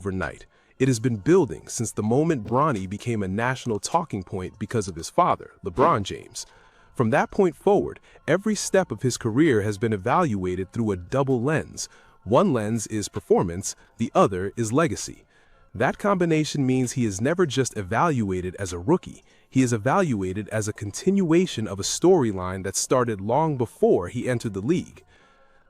overnight. It has been building since the moment Bronny became a national talking point because of his father, LeBron James. From that point forward, every step of his career has been evaluated through a double lens. One lens is performance, the other is legacy. That combination means he is never just evaluated as a rookie. He is evaluated as a continuation of a storyline that started long before he entered the league.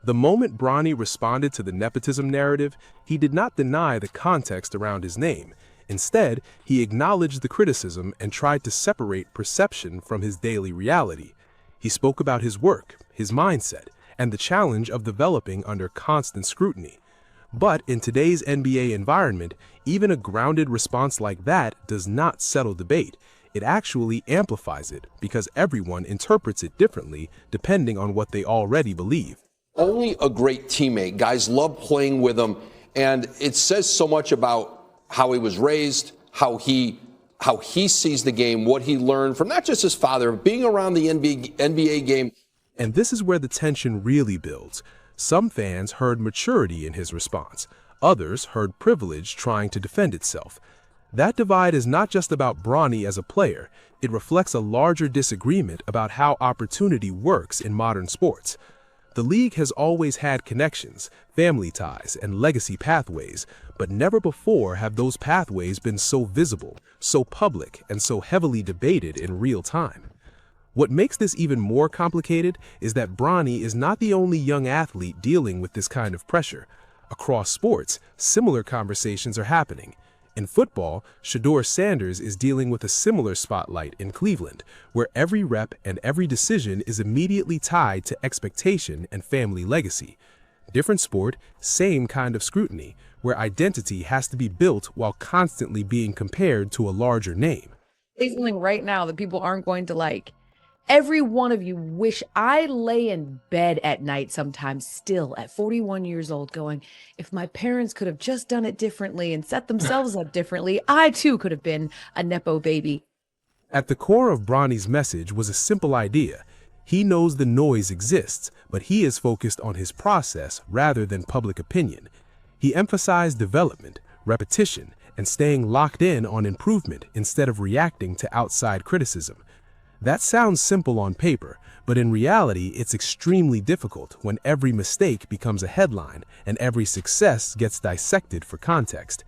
The moment Bronny responded to the nepotism narrative, he did not deny the context around his name. Instead, he acknowledged the criticism and tried to separate perception from his daily reality. He spoke about his work, his mindset, and the challenge of developing under constant scrutiny. But in today's NBA environment, even a grounded response like that does not settle debate. It actually amplifies it because everyone interprets it differently depending on what they already believe. Only a great teammate. Guys love playing with him, and it says so much about how he was raised, how he sees the game, what he learned from not just his father, being around the NBA game. And this is where the tension really builds. Some fans heard maturity in his response. Others heard privilege trying to defend itself. That divide is not just about Bronny as a player. It reflects a larger disagreement about how opportunity works in modern sports. The league has always had connections, family ties, and legacy pathways, but never before have those pathways been so visible, so public, and so heavily debated in real time. What makes this even more complicated is that Bronny is not the only young athlete dealing with this kind of pressure. Across sports, similar conversations are happening. In football, Shedeur Sanders is dealing with a similar spotlight in Cleveland, where every rep and every decision is immediately tied to expectation and family legacy. Different sport, same kind of scrutiny, where identity has to be built while constantly being compared to a larger name. Say something right now that people aren't going to like. Every one of you wish. I lay in bed at night sometimes still at 41 years old going, if my parents could have just done it differently and set themselves up differently, I too could have been a Nepo baby. At the core of Bronny's message was a simple idea. He knows the noise exists, but he is focused on his process rather than public opinion. He emphasized development, repetition, and staying locked in on improvement instead of reacting to outside criticism. That sounds simple on paper, but in reality it's extremely difficult when every mistake becomes a headline and every success gets dissected for context.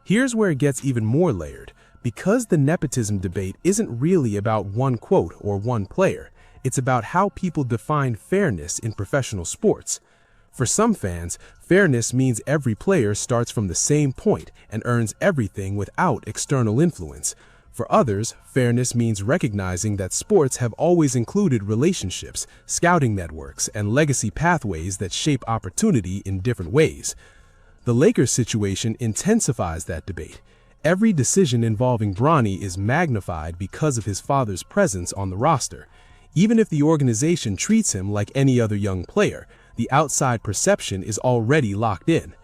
Here's where it gets even more layered. Because the nepotism debate isn't really about one quote or one player, it's about how people define fairness in professional sports. For some fans, fairness means every player starts from the same point and earns everything without external influence. For others, fairness means recognizing that sports have always included relationships, scouting networks, and legacy pathways that shape opportunity in different ways. The Lakers situation intensifies that debate. Every decision involving Bronny is magnified because of his father's presence on the roster. Even if the organization treats him like any other young player, the outside perception is already locked in.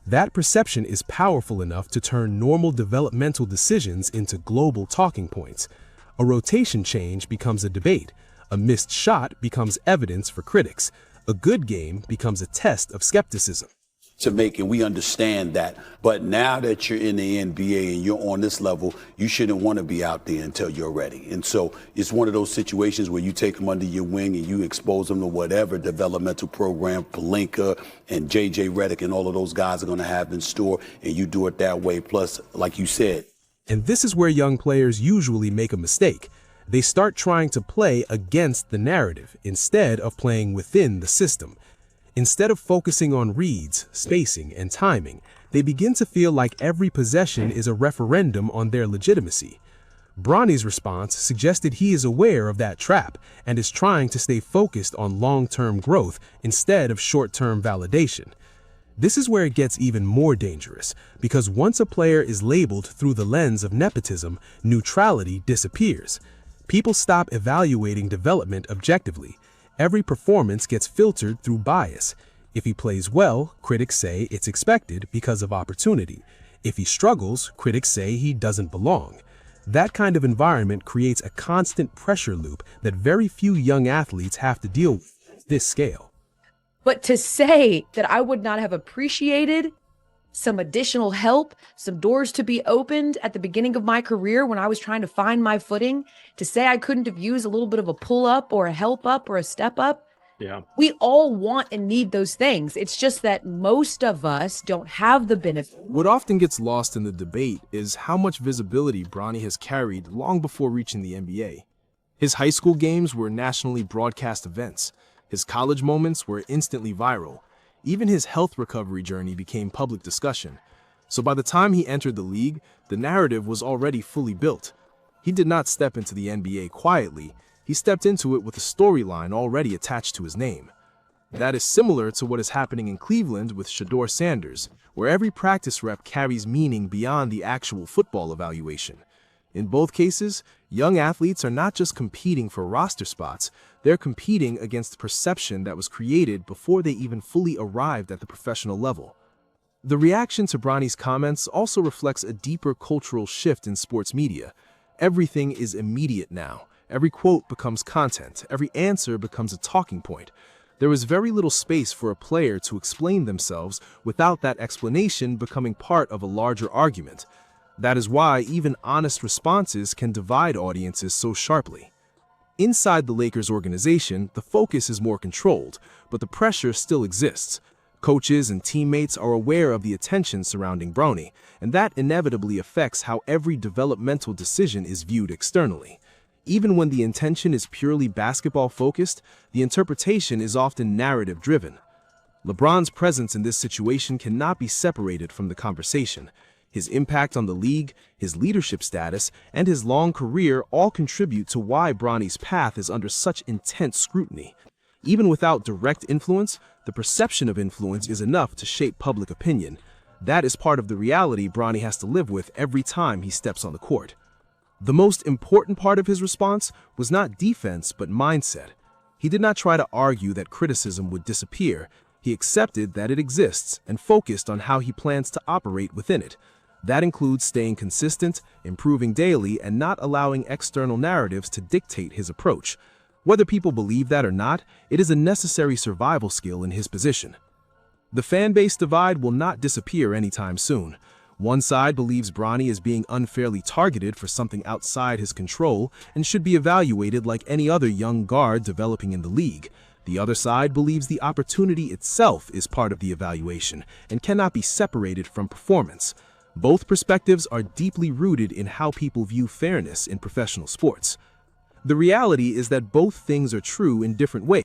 That perception is powerful enough to turn normal developmental decisions into global talking points. A rotation change becomes a debate. A missed shot becomes evidence for critics. A good game becomes a test of skepticism. To make, and we understand that. But now that you're in the NBA and you're on this level, you shouldn't want to be out there until you're ready. And so it's one of those situations where you take them under your wing and you expose them to whatever developmental program Pelinka and J.J. Redick and all of those guys are going to have in store, and you do it that way. Plus, like you said. And this is where young players usually make a mistake. They start trying to play against the narrative instead of playing within the system. Instead of focusing on reads, spacing, and timing, they begin to feel like every possession is a referendum on their legitimacy. Bronny's response suggested he is aware of that trap and is trying to stay focused on long-term growth instead of short-term validation. This is where it gets even more dangerous, because once a player is labeled through the lens of nepotism, neutrality disappears. People stop evaluating development objectively. Every performance gets filtered through bias. If he plays well, critics say it's expected because of opportunity. If he struggles, critics say he doesn't belong. That kind of environment creates a constant pressure loop that very few young athletes have to deal with at this scale. But to say that I would not have appreciated some additional help, some doors to be opened at the beginning of my career when I was trying to find my footing, to say I couldn't have used a little bit of a pull up or a help up or a step up. Yeah. We all want and need those things. It's just that most of us don't have the benefit. What often gets lost in the debate is how much visibility Bronny has carried long before reaching the NBA. His high school games were nationally broadcast events. His college moments were instantly viral. Even his health recovery journey became public discussion. So by the time he entered the league, the narrative was already fully built. He did not step into the NBA quietly. He stepped into it with a storyline already attached to his name. That is similar to what is happening in Cleveland with Shedeur Sanders, where every practice rep carries meaning beyond the actual football evaluation. In both cases, young athletes are not just competing for roster spots, they're competing against the perception that was created before they even fully arrived at the professional level. The reaction to Bronny's comments also reflects a deeper cultural shift in sports media. Everything is immediate now. Every quote becomes content. Every answer becomes a talking point. There is very little space for a player to explain themselves without that explanation becoming part of a larger argument. That is why even honest responses can divide audiences so sharply. Inside the Lakers organization, the focus is more controlled, but the pressure still exists. Coaches and teammates are aware of the attention surrounding Bronny, and that inevitably affects how every developmental decision is viewed externally. Even when the intention is purely basketball-focused, the interpretation is often narrative-driven. LeBron's presence in this situation cannot be separated from the conversation. His impact on the league, his leadership status, and his long career all contribute to why Bronny's path is under such intense scrutiny. Even without direct influence, the perception of influence is enough to shape public opinion. That is part of the reality Bronny has to live with every time he steps on the court. The most important part of his response was not defense but mindset. He did not try to argue that criticism would disappear. He accepted that it exists and focused on how he plans to operate within it. That includes staying consistent, improving daily, and not allowing external narratives to dictate his approach. Whether people believe that or not, it is a necessary survival skill in his position. The fan base divide will not disappear anytime soon. One side believes Bronny is being unfairly targeted for something outside his control and should be evaluated like any other young guard developing in the league. The other side believes the opportunity itself is part of the evaluation and cannot be separated from performance. Both perspectives are deeply rooted in how people view fairness in professional sports. The reality is that both things are true in different ways.